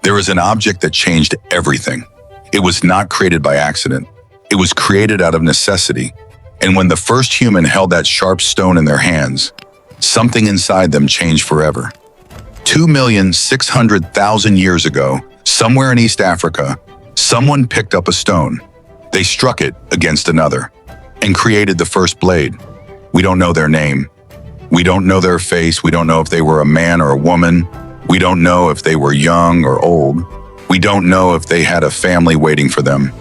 There is an object that changed everything. It was not created by accident. It was created out of necessity. And when the first human held that sharp stone in their hands, something inside them changed forever. 2,600,000 years ago, somewhere in East Africa, someone picked up a stone. They struck it against another and created the first blade. We don't know their name. We don't know their face. We don't know if they were a man or a woman. We don't know if they were young or old. We don't know if they had a family waiting for them.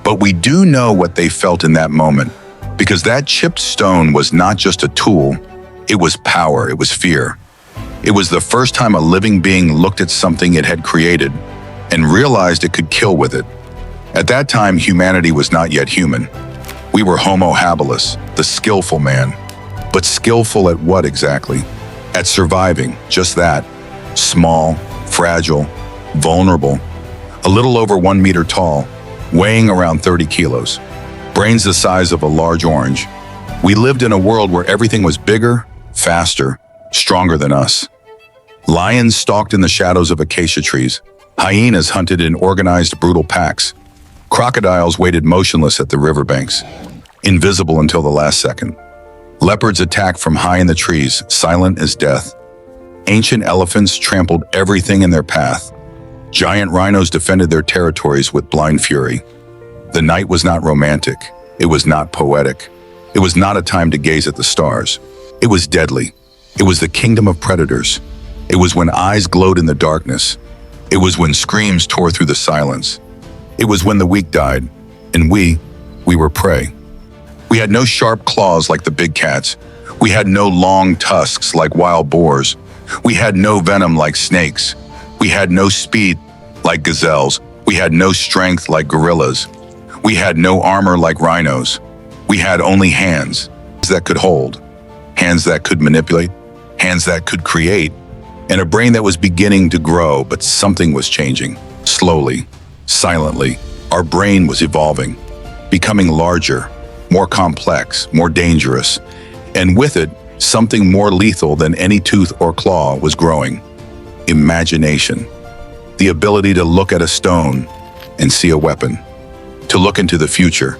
But we do know what they felt in that moment, because that chipped stone was not just a tool, it was power, it was fear. It was the first time a living being looked at something it had created and realized it could kill with it. At that time, humanity was not yet human. We were Homo habilis, the skillful man. But skillful at what exactly? At surviving, just that. Small, fragile, vulnerable, a little over 1 meter tall, weighing around 30 kilos, brains the size of a large orange. We lived in a world where everything was bigger, faster, stronger than us. Lions stalked in the shadows of acacia trees. Hyenas hunted in organized, brutal packs. Crocodiles waited motionless at the riverbanks, invisible until the last second. Leopards attacked from high in the trees, silent as death. Ancient elephants trampled everything in their path. Giant rhinos defended their territories with blind fury. The night was not romantic. It was not poetic. It was not a time to gaze at the stars. It was deadly. It was the kingdom of predators. It was when eyes glowed in the darkness. It was when screams tore through the silence. It was when the weak died, and we were prey. We had no sharp claws like the big cats. We had no long tusks like wild boars. We had no venom like snakes. We had no speed like gazelles. We had no strength like gorillas. We had no armor like rhinos. We had only hands that could hold, hands that could manipulate, hands that could create, and a brain that was beginning to grow, but something was changing. Slowly, silently, our brain was evolving, becoming larger, more complex, more dangerous, and with it, something more lethal than any tooth or claw was growing. Imagination. The ability to look at a stone and see a weapon, to look into the future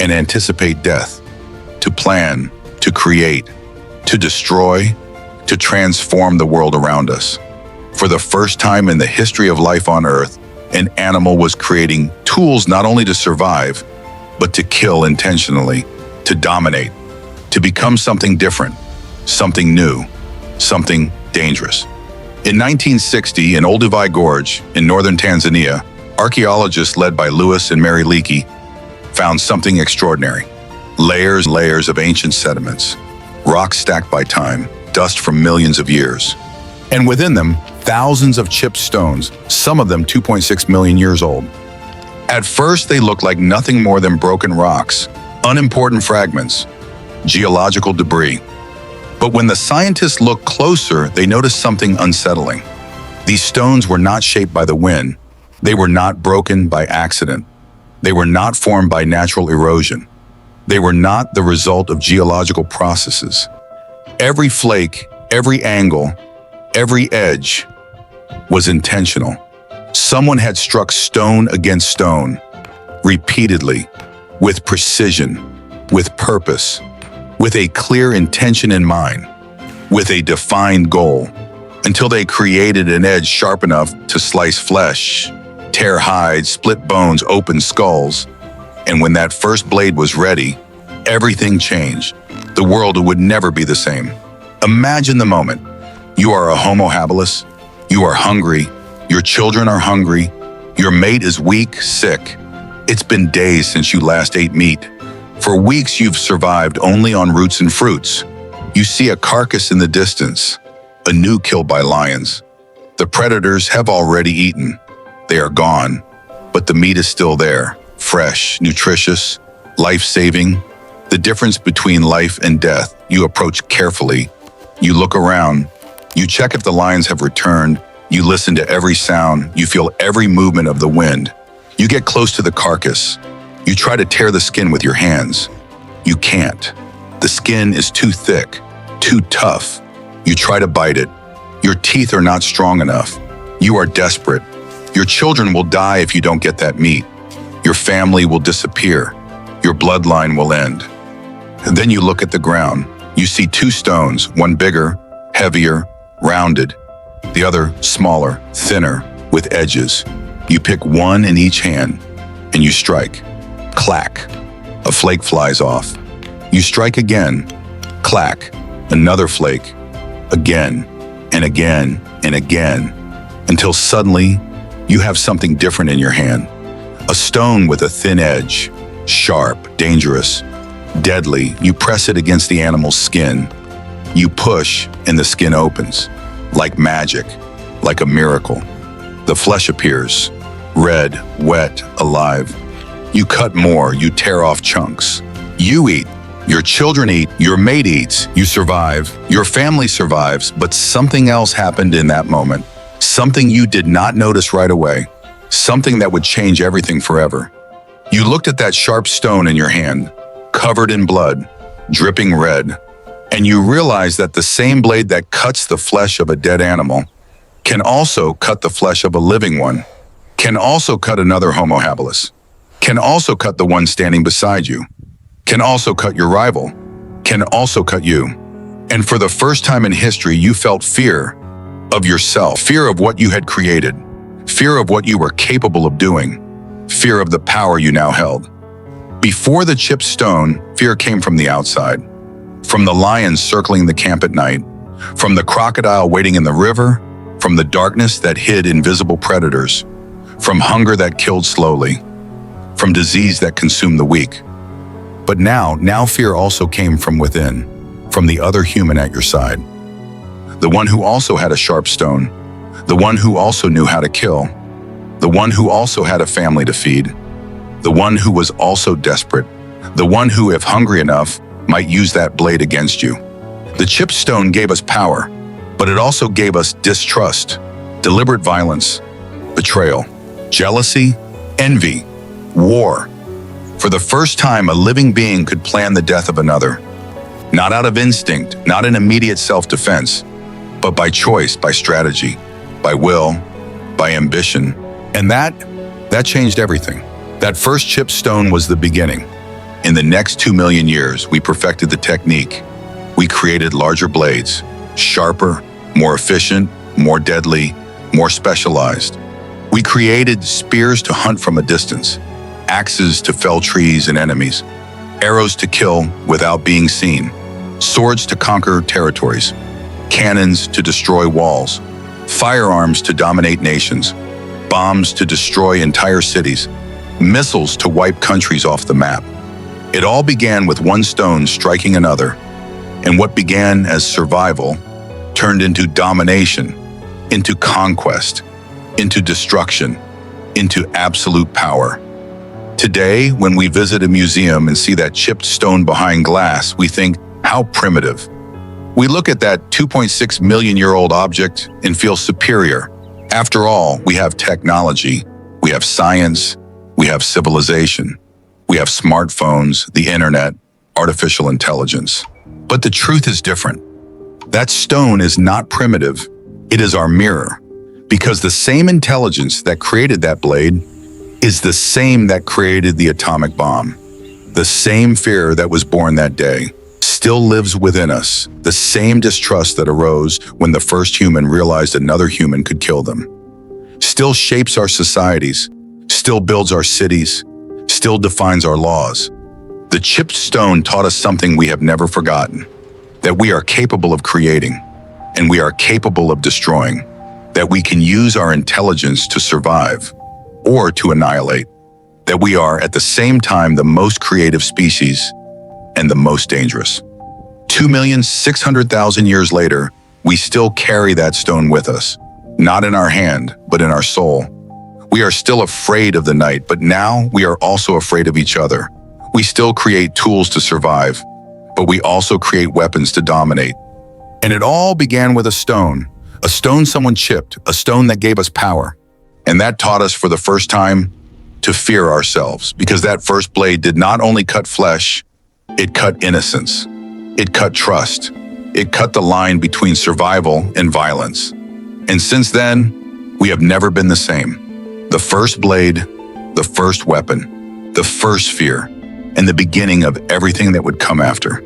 and anticipate death, to plan, to create, to destroy, to transform the world around us. For the first time in the history of life on Earth, an animal was creating tools not only to survive, but to kill intentionally, to dominate, to become something different, something new, something dangerous. In 1960, in Olduvai Gorge in northern Tanzania, archaeologists led by Lewis and Mary Leakey found something extraordinary. Layers and layers of ancient sediments, rocks stacked by time, dust from millions of years. And within them, thousands of chipped stones, some of them 2.6 million years old. At first, they looked like nothing more than broken rocks, unimportant fragments, geological debris. But when the scientists looked closer, they noticed something unsettling. These stones were not shaped by the wind. They were not broken by accident. They were not formed by natural erosion. They were not the result of geological processes. Every flake, every angle, every edge was intentional. Someone had struck stone against stone, repeatedly, with precision, with purpose, with a clear intention in mind, with a defined goal, until they created an edge sharp enough to slice flesh, tear hides, split bones, open skulls. And when that first blade was ready, everything changed. The world would never be the same. Imagine the moment. You are a Homo habilis. You are hungry. Your children are hungry. Your mate is weak, sick. It's been days since you last ate meat. For weeks, you've survived only on roots and fruits. You see a carcass in the distance, a new killed by lions. The predators have already eaten. They are gone, but the meat is still there, fresh, nutritious, life-saving. The difference between life and death, you approach carefully. You look around. You check if the lions have returned. You listen to every sound. You feel every movement of the wind. You get close to the carcass. You try to tear the skin with your hands. You can't. The skin is too thick, too tough. You try to bite it. Your teeth are not strong enough. You are desperate. Your children will die if you don't get that meat. Your family will disappear. Your bloodline will end. And then you look at the ground. You see two stones, one bigger, heavier, rounded, the other smaller, thinner, with edges. You pick one in each hand, and you strike. Clack. A flake flies off. You strike again. Clack. Another flake. Again, and again, and again, until suddenly you have something different in your hand. A stone with a thin edge, sharp, dangerous, deadly. You press it against the animal's skin. You push, and the skin opens. Like magic, like a miracle. The flesh appears, red, wet, alive. You cut more, you tear off chunks. You eat, your children eat, your mate eats, you survive, your family survives, but something else happened in that moment. Something you did not notice right away. Something that would change everything forever. You looked at that sharp stone in your hand, covered in blood, dripping red, and you realized that the same blade that cuts the flesh of a dead animal can also cut the flesh of a living one, can also cut another Homo habilis, can also cut the one standing beside you, can also cut your rival, can also cut you. And for the first time in history, you felt fear of yourself, fear of what you had created, fear of what you were capable of doing, fear of the power you now held. Before the chipped stone, fear came from the outside, from the lion circling the camp at night, from the crocodile waiting in the river, from the darkness that hid invisible predators, from hunger that killed slowly, from disease that consumed the weak. But now fear also came from within, from the other human at your side. The one who also had a sharp stone, the one who also knew how to kill, the one who also had a family to feed, the one who was also desperate, the one who, if hungry enough, might use that blade against you. The chipped stone gave us power, but it also gave us distrust, deliberate violence, betrayal, jealousy, envy, war. For the first time, a living being could plan the death of another. Not out of instinct, not in immediate self-defense, but by choice, by strategy, by will, by ambition. And that changed everything. That first chipped stone was the beginning. In the next 2 million years, we perfected the technique. We created larger blades, sharper, more efficient, more deadly, more specialized. We created spears to hunt from a distance, axes to fell trees and enemies, arrows to kill without being seen, swords to conquer territories, cannons to destroy walls, firearms to dominate nations, bombs to destroy entire cities, missiles to wipe countries off the map. It all began with one stone striking another, and what began as survival turned into domination, into conquest, into destruction, into absolute power. Today, when we visit a museum and see that chipped stone behind glass, we think, how primitive. We look at that 2.6 million year old object and feel superior. After all, we have technology, we have science, we have civilization, we have smartphones, the internet, artificial intelligence. But the truth is different. That stone is not primitive, it is our mirror. Because the same intelligence that created that blade is the same that created the atomic bomb. The same fear that was born that day still lives within us. The same distrust that arose when the first human realized another human could kill them still shapes our societies, still builds our cities, still defines our laws. The chipped stone taught us something we have never forgotten, that we are capable of creating and we are capable of destroying, that we can use our intelligence to survive or to annihilate, that we are at the same time the most creative species and the most dangerous. 2,600,000 years later, we still carry that stone with us, not in our hand, but in our soul. We are still afraid of the night, but now we are also afraid of each other. We still create tools to survive, but we also create weapons to dominate. And it all began with a stone someone chipped, a stone that gave us power. And that taught us for the first time to fear ourselves, because that first blade did not only cut flesh, it cut innocence, it cut trust, it cut the line between survival and violence. And since then, we have never been the same. The first blade, the first weapon, the first fear, and the beginning of everything that would come after.